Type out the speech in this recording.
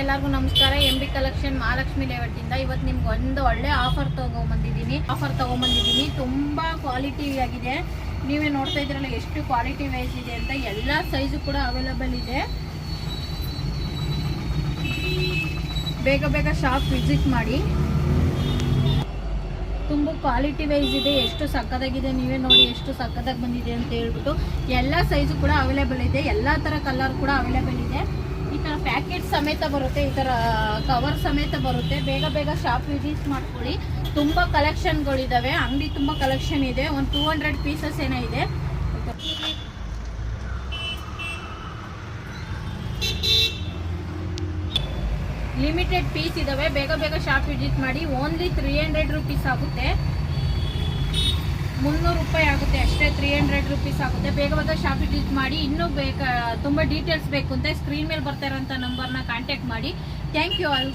ಎಲ್ಲರಿಗೂ ನಮಸ್ಕಾರ. MB collection Mahalakshmi layout ಇಂದ ಇವತ್ತು ನಿಮ್ಗೆ ಒಂದು ಒಳ್ಳೆ ಆಫರ್ ತಗೊಂಬಂದಿದ್ದೀನಿ. ತುಂಬಾ ಕ್ವಾಲಿಟಿ ಆಗಿದೆ. ನೀವೇ ನೋಡ್ತಾ ಇದ್ರಲ್ಲ ಎಷ್ಟು ಕ್ವಾಲಿಟಿ ವೈಸ್ ಇದೆ ಅಂತ. ಎಲ್ಲ ಸೈಜು ಕೂಡ ಅವೈಲೇಬಲ್ ಇದೆ. ಬೇಗ ಬೇಗ ಶಾಪ್ ವಿಸಿಟ್ ಮಾಡಿ. ತುಂಬ ಕ್ವಾಲಿಟಿ ವೈಸ್ ಇದೆ. ಎಷ್ಟು ಸಕ್ಕದಾಗಿದೆ, ನೀವೇ ನೋಡಿ ಎಷ್ಟು ಸಕ್ಕದಾಗಿ ಬಂದಿದೆ ಅಂತ ಹೇಳ್ಬಿಟ್ಟು. ಎಲ್ಲ ಸೈಜು ಕೂಡ ಅವೈಲೇಬಲ್ ಇದೆ. ಎಲ್ಲ ಥರ ಕಲರ್ ಕೂಡ ಅವೈಲೇಬಲ್ ಇದೆ. ಈ ಥರ ಪ್ಯಾಕೆಟ್ ಸಮೇತ ಬರುತ್ತೆ, ಈ ಥರ ಕವರ್ ಸಮೇತ ಬರುತ್ತೆ. ಬೇಗ ಬೇಗ ಶಾಪ್ ವಿಸಿಟ್ ಮಾಡ್ಕೊಳ್ಳಿ. ತುಂಬ ಕಲೆಕ್ಷನ್ಗಳಿದ್ದಾವೆ. ಅಂಗಡಿ ತುಂಬ ಕಲೆಕ್ಷನ್ ಇದೆ. ಒಂದು 200 ಪೀಸಸ್ ಏನೋ ಇದೆ. ಲಿಮಿಟೆಡ್ ಪೀಸ್ ಇದಾವೆ. ಬೇಗ ಬೇಗ ಶಾಪ್ ವಿಸಿಟ್ ಮಾಡಿ. ಓನ್ಲಿ 300 ರುಪೀಸ್ ಆಗುತ್ತೆ. 300 ರೂಪಾಯಿ ಆಗುತ್ತೆ ಅಷ್ಟೇ. 300 ರುಪೀಸ್ ಆಗುತ್ತೆ. ಬೇಗ ಬೇಗ ಶಾಪ್ ವಿಸಿಟ್ ಮಾಡಿ. ಇನ್ನೂ ತುಂಬ ಡೀಟೇಲ್ಸ್ ಬೇಕು ಅಂತ ಸ್ಕ್ರೀನ್ ಮೇಲೆ ಬರ್ತಾ ಇರೋಂಥ ನಂಬರ್ನ ಕಾಂಟ್ಯಾಕ್ಟ್ ಮಾಡಿ. Thank you all.